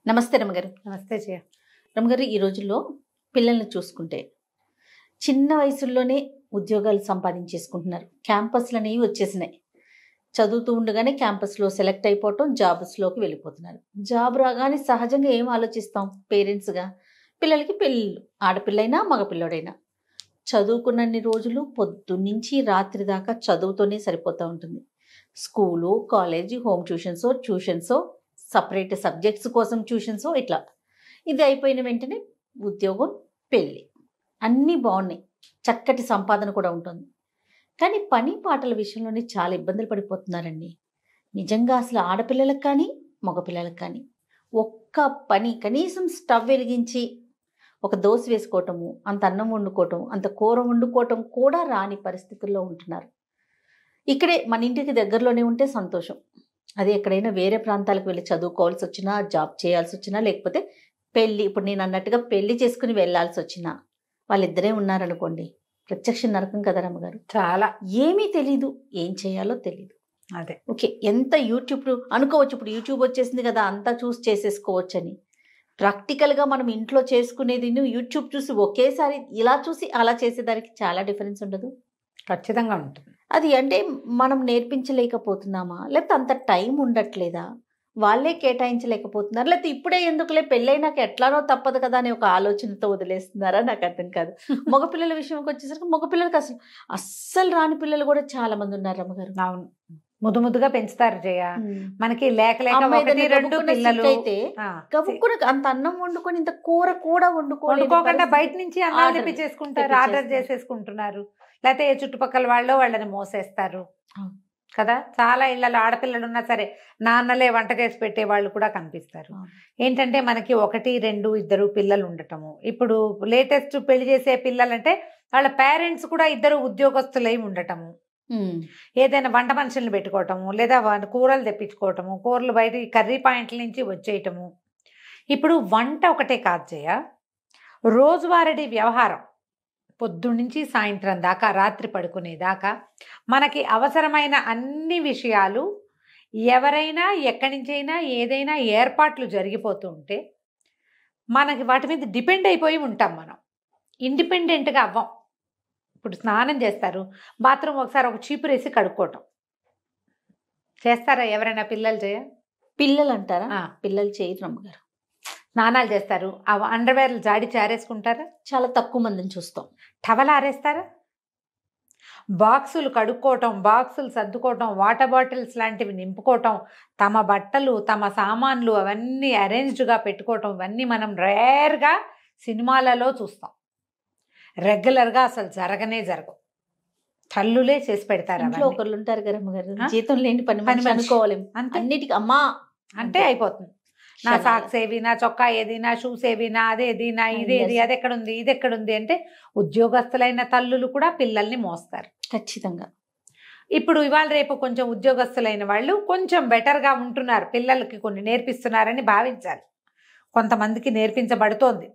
నమస్తే రమగారు. నమస్తే జయ. రమగారు, ఈ రోజుల్లో పిల్లల్ని చూసుకుంటే చిన్న వయసుల్లోనే ఉద్యోగాలు సంపాదించేసుకుంటున్నారు. క్యాంపస్లు అనేవి వచ్చేసినాయి. చదువుతూ ఉండగానే క్యాంపస్లో సెలెక్ట్ అయిపోవటం, జాబ్స్లోకి వెళ్ళిపోతున్నారు. జాబ్ రాగానే సహజంగా ఏం ఆలోచిస్తాం పేరెంట్స్గా? పిల్లలకి పెళ్ళిళ్ళు, ఆడపిల్లైనా మగపిల్లడైనా. చదువుకున్నన్ని రోజులు పొద్దున్నుంచి రాత్రి దాకా చదువుతోనే సరిపోతూ ఉంటుంది. స్కూలు, కాలేజీ, హోమ్ ట్యూషన్సో సపరేట్ సబ్జెక్ట్స్ కోసం ట్యూషన్సో ఇట్లా. ఇది అయిపోయిన వెంటనే ఉద్యోగం, పెళ్ళి, అన్నీ బాగున్నాయి. చక్కటి సంపాదన కూడా ఉంటుంది. కానీ పని పాటల విషయంలోనే చాలా ఇబ్బందులు పడిపోతున్నారండి. నిజంగా అసలు ఆడపిల్లలకు కానీ మగపిల్లలకు కానీ ఒక్క పని, కనీసం స్టవ్ వెలిగించి ఒక దోశ వేసుకోవటము, అంత అన్నం వండుకోవటం, అంత కూర వండుకోవటం కూడా రాని పరిస్థితుల్లో ఉంటున్నారు. ఇక్కడే మన ఇంటికి దగ్గరలోనే ఉంటే సంతోషం. అదే ఎక్కడైనా వేరే ప్రాంతాలకు వెళ్ళి చదువుకోవాల్సి వచ్చినా, జాబ్ చేయాల్సి వచ్చినా, లేకపోతే పెళ్ళి, ఇప్పుడు నేను అన్నట్టుగా పెళ్లి చేసుకుని వెళ్ళాల్సి వచ్చినా వాళ్ళిద్దరే ఉన్నారనుకోండి, ప్రత్యక్ష నరకం కదా రమ్మగారు. చాలా ఏమీ తెలీదు, ఏం చేయాలో తెలీదు. అదే ఓకే, ఎంత యూట్యూబ్ అనుకోవచ్చు, ఇప్పుడు యూట్యూబ్ వచ్చేసింది కదా, అంతా చూసి చేసేసుకోవచ్చు అని. ప్రాక్టికల్గా మనం ఇంట్లో చేసుకునేది యూట్యూబ్ చూసి ఒకేసారి ఇలా చూసి అలా చేసేదానికి చాలా డిఫరెన్స్ ఉండదు? ఖచ్చితంగా ఉంటుంది. అది అంటే మనం నేర్పించలేకపోతున్నామా, లేకపోతే అంత టైం ఉండట్లేదా, వాళ్ళే కేటాయించలేకపోతున్నారు, లేకపోతే ఇప్పుడే ఎందుకులే పెళ్ళైనాక ఎట్లానో తప్పదు కదా అనే ఒక ఆలోచనతో వదిలేస్తున్నారా? నాకు అర్థం కాదు. మగపిల్లల విషయంకి వచ్చేసరికి మగపిల్లలకి అస్సలు రాని పిల్లలు కూడా చాలా మంది ఉన్నారు రమ్మగారు. అవును, ముద్దు ముద్దుగా పెంచుతారు జయ. మనకి లేక లేక ఒకటి రెండు పిల్లలు అయితే గబుక్కున అంత అన్నం వండుకొని ఇంత కూర కూడా వండుకోకుండా బయట నుంచి అన్నం తెప్పించేసుకుంటారు, ఆర్డర్ చేసేసుకుంటున్నారు. లేకపోతే ఏ చుట్టుపక్కల వాళ్ళని మోసేస్తారు కదా. చాలా ఇళ్లలో ఆడపిల్లలు ఉన్నా సరే నాన్నలే వంట చేసి పెట్టే వాళ్ళు కూడా కనిపిస్తారు. ఏంటంటే మనకి ఒకటి రెండు ఇద్దరు పిల్లలు ఉండటము. ఇప్పుడు లేటెస్ట్ పెళ్లి చేసే పిల్లలంటే వాళ్ళ పేరెంట్స్ కూడా ఇద్దరు ఉద్యోగస్తులై ఉండటము, ఏదైనా వంట మనుషుల్ని పెట్టుకోవటము, లేదా కూరలు తెప్పించుకోవటము, కూరలు బయట కర్రీ పాయింట్ల నుంచి వచ్చేయటము. ఇప్పుడు వంట ఒకటే కాదు జయ, రోజువారీ వ్యవహారం పొద్దున్నుంచి సాయంత్రం దాకా, రాత్రి పడుకునేదాకా మనకి అవసరమైన అన్ని విషయాలు ఎవరైనా ఎక్కడి నుంచైనా ఏదైనా ఏర్పాట్లు జరిగిపోతూ ఉంటే మనకి వాటి మీద డిపెండ్ అయిపోయి ఉంటాం. మనం ఇండిపెండెంట్గా అవ్వం. ఇప్పుడు స్నానం చేస్తారు, బాత్రూమ్ ఒకసారి ఒక చీపురు వేసి కడుక్కోవటం చేస్తారా ఎవరైనా? పిల్లలు చేయ పిల్లలు అంటారా? పిల్లలు చేయరు రమ్మగారు. స్నానాలు చేస్తారు, ఆ అండర్వేర్లు జాడి చారేసుకుంటారా? చాలా తక్కువ మందిని చూస్తాం. టవల్ ఆరేస్తారా? బాక్సులు కడుక్కోవటం, బాక్సులు సర్దుకోవటం, వాటర్ బాటిల్స్ లాంటివి నింపుకోవటం, తమ బట్టలు తమ సామాన్లు అవన్నీ అరేంజ్డ్గా పెట్టుకోవటం, ఇవన్నీ మనం రేర్గా సినిమాలలో చూస్తాం. రెగ్యులర్గా అసలు జరగవు. తల్లులే చేసి పెడతారు. ఒకళ్ళు ఉంటారు కదా అమ్మగారు, జీతం లేని పని అనుకోవాలి, అన్నిటికీ అమ్మా అంటే అయిపోతుంది. నా సాక్స్ ఏవి, నా చొక్కా ఏది, నా షూస్ ఏవి, నా అదేది, నా ఇదేది, అది ఎక్కడుంది, ఇది ఎక్కడుంది అంటే ఉద్యోగస్తులైన తల్లులు కూడా పిల్లల్ని మోస్తారు ఖచ్చితంగా. ఇప్పుడు ఇవాళ రేపు కొంచెం ఉద్యోగస్తులైన వాళ్ళు కొంచెం బెటర్గా ఉంటున్నారు, పిల్లలకి కొన్ని నేర్పిస్తున్నారని భావించాలి. కొంతమందికి నేర్పించబడుతోంది,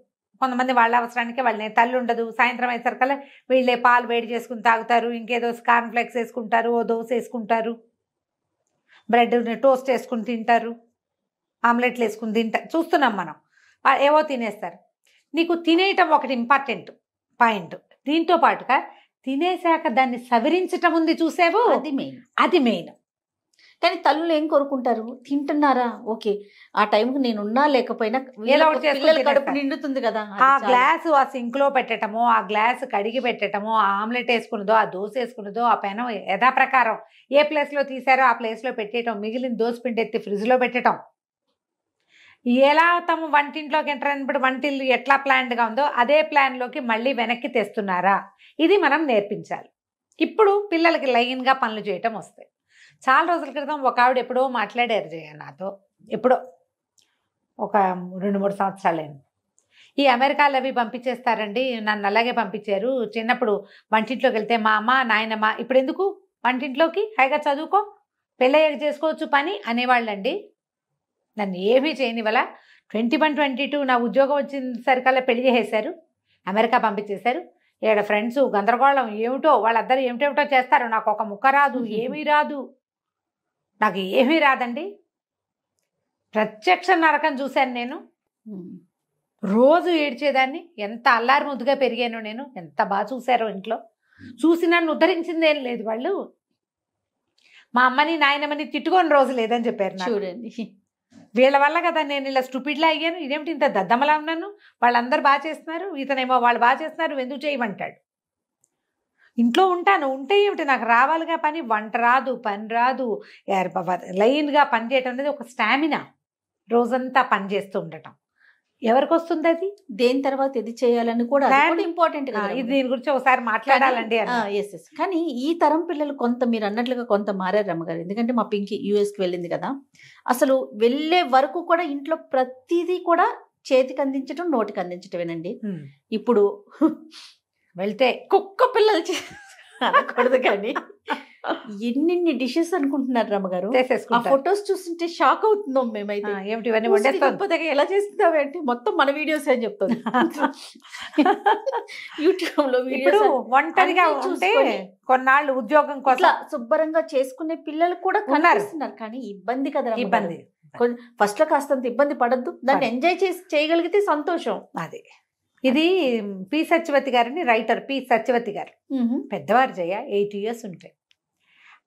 కొంతమంది వాళ్ళ అవసరానికి వాళ్ళని తల్లి ఉండదు, సాయంత్రం అయ్యేసరికల్లా వీళ్ళే పాలు వేడి చేసుకుని తాగుతారు, ఇంకేదో కార్న్ఫ్లెక్స్ వేసుకుంటారు, ఓ దోశ వేసుకుంటారు, బ్రెడ్ టోస్ట్ వేసుకుని తింటారు, ఆమ్లెట్లు వేసుకుని తింటారు, చూస్తున్నాం మనం. ఏవో తినేస్తారు. నీకు తినేయటం ఒకటి ఇంపార్టెంట్ పాయింట్. దీంతో పాటుగా తినేశాక దాన్ని సవరించటం ఉంది చూసేవు, అది మెయిన్. కానీ తల్లులు ఏం కోరుకుంటారు? తింటున్నారా, ఓకే, ఆ టైంకి నేనున్నా లేకపోయినా కడుపు నిండుతుంది కదా. ఆ గ్లాసు ఆ సింక్లో పెట్టటము, ఆ గ్లాసు కడిగి పెట్టటము, ఆ ఆమ్లెట్ వేసుకున్నదో, ఆ దోశ వేసుకున్నదో, ఆ పెనం యథాప్రకారం ఏ ప్లేస్లో తీసారో ఆ ప్లేస్లో పెట్టేయటం, మిగిలిన దోశ పిండి ఎత్తి ఫ్రిడ్జ్లో పెట్టడం. ఎలా తమ వంటింట్లోకి ఎంటర్ అయినప్పుడు వంటిల్లు ఎట్లా ప్లాన్డ్గా ఉందో అదే ప్లాన్లోకి మళ్ళీ వెనక్కి తెస్తున్నారా, ఇది మనం నేర్పించాలి. ఇప్పుడు పిల్లలకి లైన్గా పనులు చేయటం వస్తాయి. చాలా రోజుల క్రితం ఒక ఆవిడ ఎప్పుడో మాట్లాడారు జయ నాతో, ఎప్పుడో ఒక 2-3 సంవత్సరాలైంది. ఈ అమెరికాలు అవి పంపించేస్తారండి, నన్ను అలాగే పంపించారు. చిన్నప్పుడు వంటింట్లోకి వెళ్తే మా అమ్మ నాయనమ్మ ఇప్పుడు ఎందుకు వంటింట్లోకి, హాయిగా చదువుకో, పెళ్ళయ్యాక చేసుకోవచ్చు పని అనేవాళ్ళండి. నన్ను ఏమీ చేయనివల్ల 21-22 నా ఉద్యోగం వచ్చిన సరికల్లా పెళ్లి చేసేశారు, అమెరికా పంపించేశారు. ఇక్కడ ఫ్రెండ్స్ గందరగోళం, ఏమిటో వాళ్ళందరూ ఏమిటేమిటో చేస్తారు, నాకు ఒక ముక్క రాదు, ఏమీ రాదు, నాకు ఏమీ రాదండి. ప్రత్యక్ష నరకం చూశాను నేను. రోజు ఏడ్చేదాన్ని. ఎంత అల్లారి ముద్దుగా పెరిగాను నేను. ఎంత బాగా చూశారో ఇంట్లో. చూసి నన్ను ఉద్ధరించిందేం లేదు వాళ్ళు. మా అమ్మని నాయనమ్మని తిట్టుకొని రోజు లేదని చెప్పారు నాకు. చూడండి, వీళ్ళ వల్ల కదా నేను ఇలా స్టూపిడ్లా అయ్యాను. ఇదేమిటి ఇంత దద్దమ్మలా ఉన్నాను, వాళ్ళందరూ బాగా చేస్తున్నారు, ఇతనేమో వాళ్ళు బాగా చేస్తున్నారు, ఎందుకు చేయమంటాడు. ఇంట్లో ఉంటాను, ఉంటే ఏమిటి నాకు రావాలిగా పని. వంట రాదు, పని రాదు, లైన్గా పని చేయటం అనేది ఒక స్టామినా. రోజంతా పని చేస్తూ ఉండటం ఎవరికి వస్తుంది అది? దేని తర్వాత ఇది చేయాలని కూడా ఇంపార్టెంట్ కదా. ఇది దీని గురించి ఒకసారి మాట్లాడాలండి. కానీ ఈ తరం పిల్లలు కొంత మీరు అన్నట్లుగా కొంత మారారు రమ్మగారు. ఎందుకంటే మా పింకి యూఎస్కి వెళ్ళింది కదా, అసలు వెళ్ళే వరకు కూడా ఇంట్లో ప్రతిదీ కూడా చేతికి అందించడం, నోటికి అందించటమేనండి. ఇప్పుడు వెళ్తే కుక్క పిల్లలు అనకూడదు కానీ ఎన్ని డిషెస్ అనుకుంటున్నారు రమ్మగారు. ఆ ఫొటోస్ చూస్తుంటే షాక్ అవుతున్నాం మేమైతే. ఏమిటి ఇవన్నీ ఎలా చేస్తున్నావు అంటే మొత్తం మన వీడియోస్ అని చెప్తుంది. యూట్యూబ్ లో వీడియోస్ ఒంటరిగా ఉంటే కొన్నాళ్ళు ఉద్యోగం కోసం శుభ్రంగా చేసుకునే పిల్లలు కూడా కనిపిస్తున్నారు. కానీ ఇబ్బంది కదా, ఇబ్బంది. ఫస్ట్ లో కాస్తంత ఇబ్బంది పడద్దు, దాన్ని ఎంజాయ్ చేయగలిగితే సంతోషం. అదే ఇది పి సత్యవతి గారిని, రైటర్ పి సత్యవతి గారు. పెద్దవారు జయ 8 years ఉంటాయి.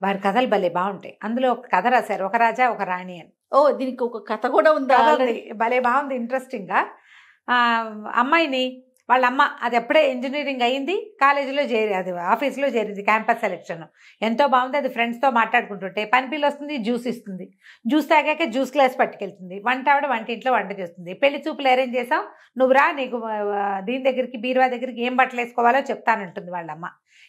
వారి కథలు భలే బాగుంటాయి. అందులో ఒక కథ రాశారు, ఒక రాజా ఒక రాణి అని. దీనికి ఒక కథ కూడా ఉందా? భలే బాగుంది, ఇంట్రెస్టింగ్ గా. అమ్మాయిని వాళ్ళ అమ్మ అది ఎప్పుడే ఇంజనీరింగ్ అయ్యింది, కాలేజీలో అది ఆఫీస్లో చేరింది, క్యాంపస్ సెలెక్షన్. ఎంతో బాగుంది. అది ఫ్రెండ్స్తో మాట్లాడుకుంటుంటే పని పిల్ల వస్తుంది, జ్యూస్ ఇస్తుంది, జ్యూస్ తాగాక జ్యూస్ గ్లాస్ పట్టుకెళ్తుంది. వంట ఆవిడ వంటింట్లో వంట చేస్తుంది. పెళ్లి చూపులు అరేంజ్ చేసాం, నువ్వు రా, నీకు దీని దగ్గరికి బీరువా దగ్గరికి ఏం బట్టలు వేసుకోవాలో చెప్తానంటుంది వాళ్ళమ్మ.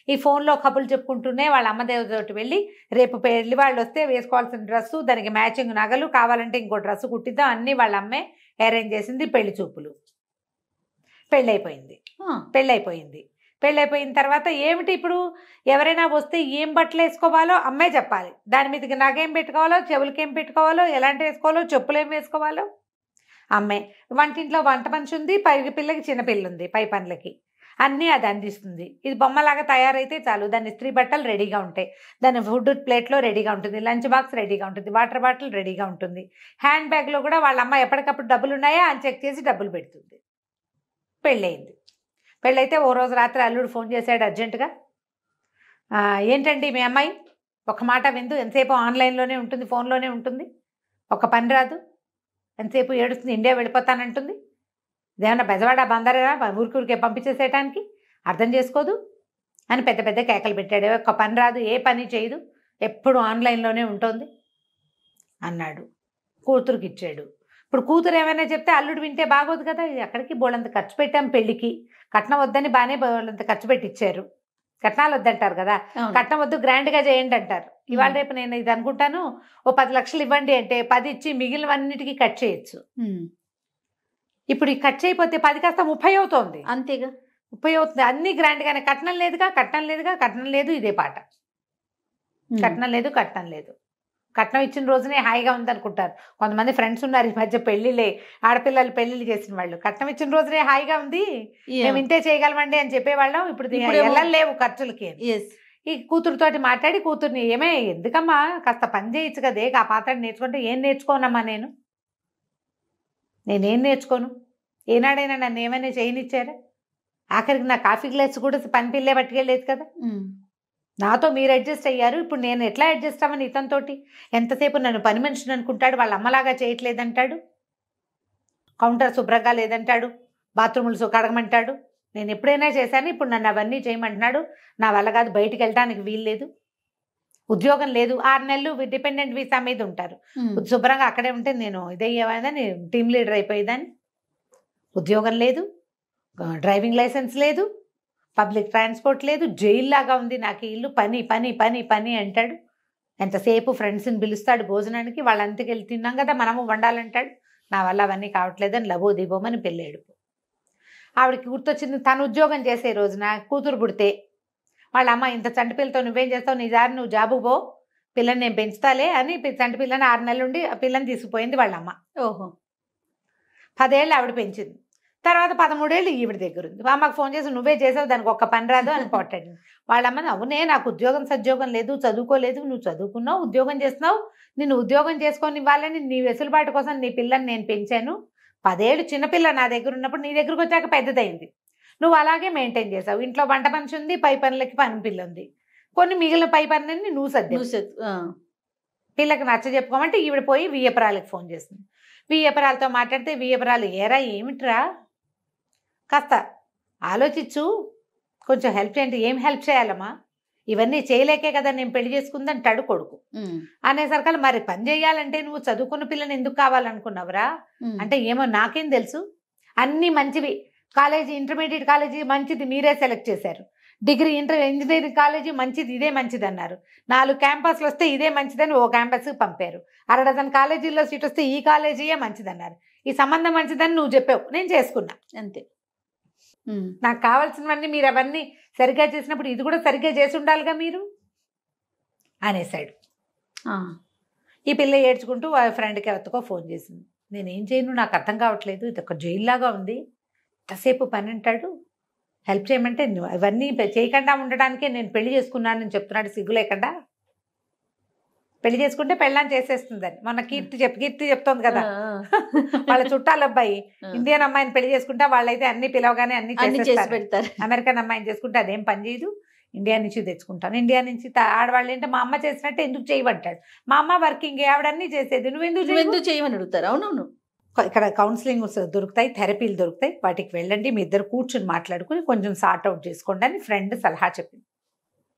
ఈ ఫోన్లో కబుర్లు చెప్పుకుంటూనే వాళ్ళ అమ్మ దేవతోటి వెళ్ళి రేపు పెళ్లి వాళ్ళు వస్తే వేసుకోవాల్సిన డ్రెస్సు, దానికి మ్యాచింగ్ నగలు, కావాలంటే ఇంకో డ్రెస్సు కుట్టిద్దాం, అన్నీ వాళ్ళ అమ్మే అరేంజ్ చేసింది. పెళ్లి చూపులు, పెళ్ళైపోయింది. పెళ్ళైపోయిన తర్వాత ఏమిటి ఇప్పుడు ఎవరైనా వస్తే ఏం బట్టలు వేసుకోవాలో అమ్మే చెప్పాలి. దాని మీదకి నగేం పెట్టుకోవాలో, చెవులకి ఏం పెట్టుకోవాలో, ఎలాంటి వేసుకోవాలో, చెప్పులు ఏం వేసుకోవాలో అమ్మే. వంటింట్లో వంట మనిషి ఉంది, పై పిల్లకి చిన్నపిల్ల ఉంది, పై పనులకి అన్నీ అది అందిస్తుంది. ఇది బొమ్మలాగా తయారైతే చాలు, దాని ఇస్త్రీ బట్టలు రెడీగా ఉంటాయి, దాని ఫుడ్ ప్లేట్లో రెడీగా ఉంటుంది, లంచ్ బాక్స్ రెడీగా ఉంటుంది, వాటర్ బాటిల్ రెడీగా ఉంటుంది, హ్యాండ్ బ్యాగ్లో కూడా వాళ్ళ అమ్మ ఎప్పటికప్పుడు డబ్బులు ఉన్నాయా అని చెక్ చేసి డబ్బులు పెడుతుంది. పెళ్ళయింది. పెళ్ళైతే ఓ రోజు రాత్రి అల్లుడు ఫోన్ చేశాడు అర్జెంటుగా. ఏంటండి మీ అమ్మాయి ఒక మాట విందు, ఎంతసేపు ఆన్లైన్లోనే ఉంటుంది, ఫోన్లోనే ఉంటుంది, ఒక పని రాదు, ఎంతసేపు ఏడుస్తుంది, ఇండియా వెళ్ళిపోతానంటుంది, ఇదేమన్నా బెజవాడ బందరా ఊరికే పంపించేసేయటానికి, అర్థం చేసుకోదు అని పెద్ద పెద్ద కేకలు పెట్టాడు. ఒక్క పని రాదు, ఏ పని చేయదు, ఎప్పుడు ఆన్లైన్లోనే ఉంటుంది అన్నాడు. కూతురుకి ఇచ్చాడు. ఇప్పుడు కూతురు ఏమైనా చెప్తే అల్లుడు వింటే బాగోదు కదా. ఎక్కడికి బోళ్ళంత ఖర్చు పెట్టాం పెళ్ళికి, కట్నం వద్దని బాగానే బోళ్ళంత ఖర్చు పెట్టి ఇచ్చారు. కట్నాలు వద్దంటారు కదా, కట్నం వద్దు గ్రాండ్గా చేయండి అంటారు. ఇవాళ రేపు నేను ఇది అనుకుంటాను, ఓ 10 లక్షలు ఇవ్వండి అంటే 10 ఇచ్చి మిగిలినవన్నిటికీ కట్ చేయొచ్చు. ఇప్పుడు ఈ కట్ చేయకపోతే 10 కాస్త 30 అవుతుంది. అంతేగా, 30 అవుతుంది. అన్ని గ్రాండ్గానే. కట్నం లేదుగా, కట్నం లేదు, ఇదే పాట. కట్నం లేదు, కట్నం ఇచ్చిన రోజునే హాయిగా ఉందనుకుంటారు కొంతమంది ఫ్రెండ్స్ ఉన్నారు ఈ మధ్య, పెళ్లిలే ఆడపిల్లలు పెళ్లిళ్ళు చేసిన వాళ్ళు. కట్నం ఇచ్చిన రోజునే హాయిగా ఉంది, మేము ఇంతే చేయగలమండి అని చెప్పేవాళ్ళం. ఇప్పుడు వెళ్ళలేవు ఖర్చులకి. ఈ కూతురుతోటి మాట్లాడి కూతుర్ని, ఏమే ఎందుకమ్మా కాస్త పని చేయొచ్చు కదే, ఆ పాత్ర నేర్చుకుంటే. ఏం నేర్చుకోనమ్మా, నేనేం నేర్చుకోను, ఏనాడైనా నన్ను ఏమైనా చేయనిచ్చారా? ఆఖరికి నా కాఫీ గ్లాస్ కూడా పని పిల్లే పట్టుకెళ్ళలేదు కదా. నాతో మీరు అడ్జస్ట్ అయ్యారు, ఇప్పుడు నేను ఎట్లా అడ్జస్ట్ అవ్వను ఇతనితోటి? ఎంతసేపు నన్ను పని మనిషిని అనుకుంటాడు, వాళ్ళ అమ్మలాగా చేయట్లేదంటాడు, కౌంటర్ శుభ్రంగా లేదంటాడు, బాత్రూములు కడగమంటాడు. నేను ఎప్పుడైనా చేశాను, ఇప్పుడు నన్ను అవన్నీ చేయమంటున్నాడు. నా వల్ల కాదు, బయటికి వెళ్ళడానికి వీల్లేదు, ఉద్యోగం లేదు, 6 నెలలు డిపెండెంట్ వీసా మీద ఉంటారు. శుభ్రంగా అక్కడే ఉంటే నేను ఇదయ్యేవాదని, టీమ్ లీడర్ అయిపోయేదాన్ని. ఉద్యోగం లేదు, డ్రైవింగ్ లైసెన్స్ లేదు, పబ్లిక్ ట్రాన్స్పోర్ట్ లేదు, జైల్లాగా ఉంది నాకు ఇల్లు. పని పని పని పని అంటాడు. ఎంతసేపు ఫ్రెండ్స్ని పిలుస్తాడు భోజనానికి, వాళ్ళంతకి వెళ్ళి తిన్నాం కదా మనము వండాలంటాడు. నా వల్ల అవన్నీ కావట్లేదని లబో దిబోమని పెళ్ళాడు. ఆవిడకి గుర్తొచ్చింది, తను ఉద్యోగం చేసే రోజున కూతురు పుడితే వాళ్ళ అమ్మ, ఇంత చంటి పిల్లతో నువ్వేం చేస్తావు, నీ దారి నువ్వు జాబు పో, పిల్లని నేను పెంచుతాలే అని చంటి పిల్లని 6 నెలల నుండి ఆ పిల్లని తీసుకుపోయింది వాళ్ళమ్మ. 10 ఏళ్ళు ఆవిడ పెంచింది. తర్వాత 13 ఏళ్ళు ఈవిడ దగ్గర ఉంది. అమ్మకు ఫోన్ చేసి, నువ్వే చేసావు, దానికి ఒక్క పని రాదు అని పోట్టాడు. వాళ్ళమ్మని, అవునే నాకు ఉద్యోగం సద్యోగం లేదు, చదువుకోలేదు, నువ్వు చదువుకున్నావు, ఉద్యోగం చేస్తున్నావు, నిన్ను ఉద్యోగం చేసుకొని ఇవ్వాలని నీ వెసులుబాటు కోసం నీ పిల్లని నేను పెంచాను. 10 ఏళ్ళు చిన్నపిల్ల నా దగ్గర ఉన్నప్పుడు నీ దగ్గరకు వచ్చాక పెద్దదైంది. నువ్వు అలాగే మెయింటైన్ చేసావు. ఇంట్లో వంట మనిషి ఉంది, పై పనులకి పని పిల్ల ఉంది. కొన్ని మిగిలిన పై పనులన్నీ నువ్వు సర్దావు. పిల్లకి నచ్చ చెప్పుకోమంటే ఈవిడ పోయి వియ్యపురాలకి ఫోన్ చేస్తుంది. వియ్యపురాలతో మాట్లాడితే వియ్యపురాలు ఏరా ఏమిట్రా, కాస్త ఆలోచించు, కొంచెం హెల్ప్ చేయండి. ఏం హెల్ప్ చేయాలమ్మా, ఇవన్నీ చేయలేకే కదా నేను పెళ్లి చేసుకుందంటాడు కొడుకు. అనేసరికల్లా మరి పని చేయాలంటే నువ్వు చదువుకున్న పిల్లని ఎందుకు కావాలనుకున్నావురా అంటే, ఏమో నాకేం తెలుసు, అన్నీ మంచివి, కాలేజీ ఇంటర్మీడియట్ కాలేజీ మంచిది మీరే సెలెక్ట్ చేశారు, డిగ్రీ ఇంజనీరింగ్ కాలేజీ మంచిది, ఇదే మంచిది అన్నారు. 4 క్యాంపస్లు వస్తే ఇదే మంచిదని ఓ క్యాంపస్కి పంపారు. 6 డజన్ కాలేజీల్లో సీట్ వస్తే ఈ కాలేజీయే మంచిదన్నారు. ఈ సంబంధం మంచిదని నువ్వు చెప్పావు, నేను చేసుకున్నా అంతే. నాకు కావాల్సినవన్నీ మీరు అవన్నీ సరిగ్గా చేసినప్పుడు ఇది కూడా సరిగ్గా చేసి ఉండాలిగా మీరు అనేసాడు. ఈ పిల్ల ఏడ్చుకుంటూ వాళ్ళ ఫ్రెండ్కి ఎవరికో ఫోన్ చేసింది. నేనేం చేయను, నాకు అర్థం కావట్లేదు, ఇది ఒక జైల్లాగా ఉంది, ఎంతసేపు పని అంటాడు, హెల్ప్ చేయమంటే ఇవన్నీ చేయకుండా ఉండడానికే నేను పెళ్లి చేసుకున్నానని చెప్తున్నాడు సిగ్గు లేకుండా. పెళ్లి చేసుకుంటే పెళ్ళాన్ని చేసేస్తుందని మొన్న కీర్తి చెప్తోంది కదా, వాళ్ళ చుట్టాల అబ్బాయి ఇండియన్ అమ్మాయిని పెళ్లి చేసుకుంటే వాళ్ళైతే అన్ని పిలవగానే అన్ని చేసి పెడతారు. అమెరికన్ అమ్మాయిని చేసుకుంటే అదేం పని చేయదు, ఇండియా నుంచి తెచ్చుకుంటాను. ఇండియా నుంచి ఆడవాళ్ళు ఏంటంటే మా అమ్మ చేసినట్టు ఎందుకు చేయమంటాడు, మా అమ్మ వర్కింగ్ ఆవిడన్నీ చేసేది, నువ్వెందుకు చేయమని అడుగుతారు. అవునవును, ఇక్కడ కౌన్సిలింగ్ దొరుకుతాయి, థెరపీలు దొరుకుతాయి, వాటికి వెళ్ళండి, మీ ఇద్దరు కూర్చుని మాట్లాడుకుని కొంచెం సార్ట్ అవుట్ చేసుకోండి అని ఫ్రెండ్ సలహా చెప్పింది.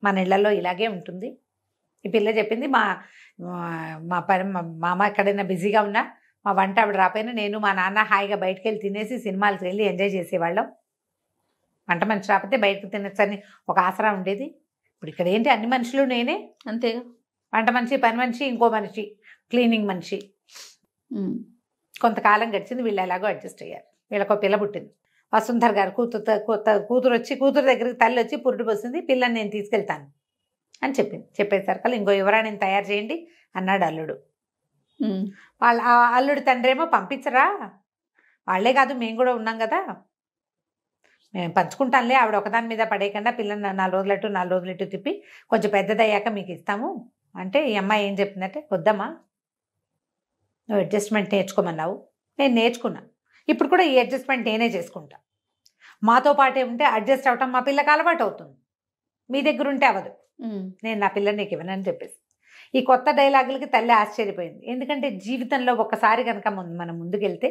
మన ఇళ్లలో ఇలాగే ఉంటుంది. ఈ పిల్ల చెప్పింది, మా అమ్మ ఎక్కడైనా బిజీగా ఉన్నా మా వంట ఆవిడ రాపోయినా నేను మా నాన్న హాయిగా బయటకు వెళ్ళి తినేసి సినిమాలకు వెళ్ళి ఎంజాయ్ చేసేవాళ్ళం. వంట మనిషి రాకపోతే బయటకు తినచ్చని ఒక ఆసరా ఉండేది. ఇప్పుడు ఇక్కడ ఏంటి, అన్ని మనుషులు నేనే, అంతేగా, వంట మనిషి, పని మనిషి, ఇంకో మనిషి, క్లీనింగ్ మనిషి. కొంతకాలం గడిచింది, వీళ్ళు ఎలాగో అడ్జస్ట్ అయ్యారు. వీళ్ళకు పిల్ల పుట్టింది. వసుంధర్ గారు కూతురు వచ్చి, కూతురు దగ్గరికి తల్లి వచ్చి పురుడు పోసింది, పిల్లని నేను తీసుకెళ్తాను అని చెప్పింది. చెప్పేసరికల్లా ఇంకో యువరాణిని తయారు చేయండి అన్నాడు అల్లుడు. వాళ్ళ అల్లుడి తండ్రి ఏమో పంపించరా, వాళ్ళే కాదు మేము కూడా ఉన్నాం కదా, మేము పంచుకుంటానులే, ఆవిడ ఒకదాని మీద పడేయకుండా పిల్లని 4 రోజులు ఇటు తిప్పి కొంచెం పెద్దదయ్యాక మీకు ఇస్తాము అంటే, ఈ అమ్మాయి ఏం చెప్పిందంటే, వద్దమ్మా, నువ్వు అడ్జస్ట్మెంట్ నేర్చుకోమన్నావు, నేను నేర్చుకున్నా, ఇప్పుడు కూడా ఈ అడ్జస్ట్మెంట్ నేనే చేసుకుంటా, మాతో పాటే ఉంటే అడ్జస్ట్ అవటం మా పిల్లకి అలవాటు అవుతుంది, మీ దగ్గర ఉంటే అవ్వదు, నేను నా పిల్లని నీకు ఇవ్వనని చెప్పేసి. ఈ కొత్త డైలాగులకి తల్లి ఆశ్చర్యపోయింది. ఎందుకంటే జీవితంలో ఒకసారి కనుక మనం ముందుకెళ్తే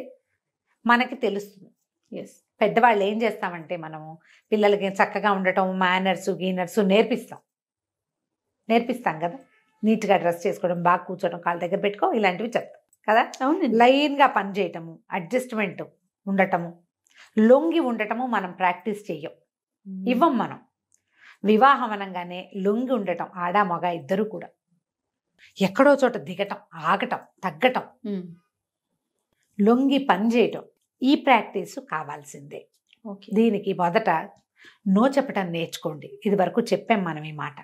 మనకి తెలుస్తుంది. ఎస్, పెద్దవాళ్ళు ఏం చేస్తామంటే మనము పిల్లలకి చక్కగా ఉండటం, మేనర్స్ గీనర్స్ నేర్పిస్తాం కదా, నీట్గా డ్రెస్ చేసుకోవడం, బాగా కూర్చోవడం, కాళ్ళ దగ్గర పెట్టుకో, ఇలాంటివి చెప్తాం కదా. లైన్గా పని చేయటము, అడ్జస్ట్మెంట్ ఉండటము, లొంగి ఉండటము మనం ప్రాక్టీస్ చెయ్యం, ఇవ్వం మనం. వివాహం అనగానే లొంగి ఉండటం, ఆడ మగ ఇద్దరు కూడా ఎక్కడో చోట దిగటం, ఆగటం, తగ్గటం, లొంగి పని చేయటం, ఈ ప్రాక్టీస్ కావాల్సిందే. దీనికి మొదట నో చెప్పటం నేర్చుకోండి. ఇది వరకు చెప్పాం మనం ఈ మాట.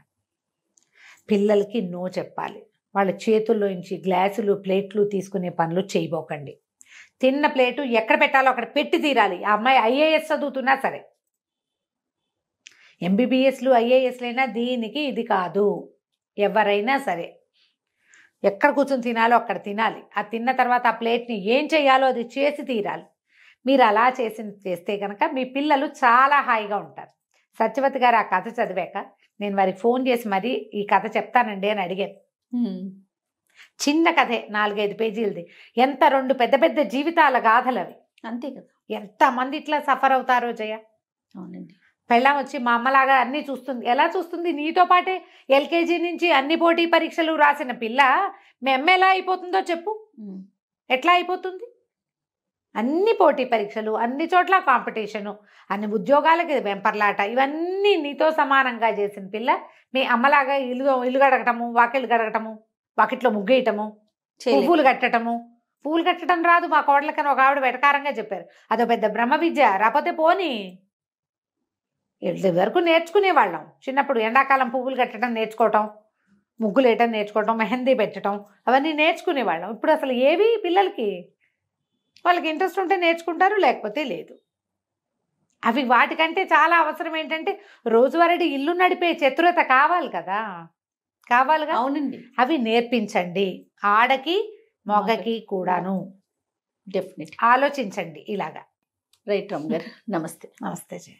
పిల్లలకి నో చెప్పాలి. వాళ్ళ చేతుల్లో నుంచి గ్లాసులు ప్లేట్లు తీసుకునే పనులు చేయబోకండి. తిన్న ప్లేటు ఎక్కడ పెట్టాలో అక్కడ పెట్టి తీరాలి. ఆ అమ్మాయి ఐఏఎస్ చదువుతున్నా సరే, ఎంబీబీఎస్లు ఐఏఎస్లైనా దీనికి ఇది కాదు. ఎవరైనా సరే ఎక్కడ కూర్చొని తినాలో అక్కడ తినాలి. ఆ తిన్న తర్వాత ఆ ప్లేట్ని ఏం చేయాలో అది చేసి తీరాలి. మీరు అలా చేస్తే కనుక మీ పిల్లలు చాలా హాయిగా ఉంటారు. సత్యవతి గారు ఆ కథ చదివాక నేను వారికి ఫోన్ చేసి మరి ఈ కథ చెప్తానండి అని అడిగాను. చిన్న కథే, 4-5 పేజీలది. ఎంత 2 పెద్ద పెద్ద జీవితాల గాథలు అవి, అంతే కదా. ఎంతమంది ఇట్లా సఫర్ అవుతారో జయ. అవునండి. పెళ్ళాం వచ్చి మా అమ్మలాగా అన్నీ చూస్తుంది. ఎలా చూస్తుంది? నీతో పాటే ఎల్కేజీ నుంచి అన్ని పోటీ పరీక్షలు రాసిన పిల్ల మీ అమ్మ ఎలా అయిపోతుందో చెప్పు. ఎట్లా అయిపోతుంది? అన్ని పోటీ పరీక్షలు, అన్ని చోట్ల కాంపిటీషను, అన్ని ఉద్యోగాలకి వెంపర్లాట, ఇవన్నీ నీతో సమానంగా చేసిన పిల్ల మీ అమ్మలాగా ఇల్లు గడగటము, వాకిళ్ళు గడగటము, వాకిట్లో ముగ్గేయటము, పువ్వులు కట్టడం రాదు మా కోడలకని ఒక ఆవిడ వెటకారంగా చెప్పారు. అదో పెద్ద బ్రహ్మ విద్య. రాకపోతే పోనీ, వరకు నేర్చుకునేవాళ్ళం చిన్నప్పుడు. ఎండాకాలం పువ్వులు కట్టడం నేర్చుకోవటం, ముగ్గులు వేయటం నేర్చుకోవటం, మెహందీ పెట్టడం, అవన్నీ నేర్చుకునేవాళ్ళం. ఇప్పుడు అసలు ఏవి పిల్లలకి, వాళ్ళకి ఇంట్రెస్ట్ ఉంటే నేర్చుకుంటారు, లేకపోతే లేదు. అవి వాటికంటే చాలా అవసరం ఏంటంటే రోజువారీ ఇల్లు నడిపే చతురత కావాలి కదా. కావాలిగా. అవునండి, అవి నేర్పించండి, ఆడకి మగకి కూడాను. డెఫినెట్. ఆలోచించండి ఇలాగా. రైట్ రామ్ గారు, నమస్తే. నమస్తే జయ.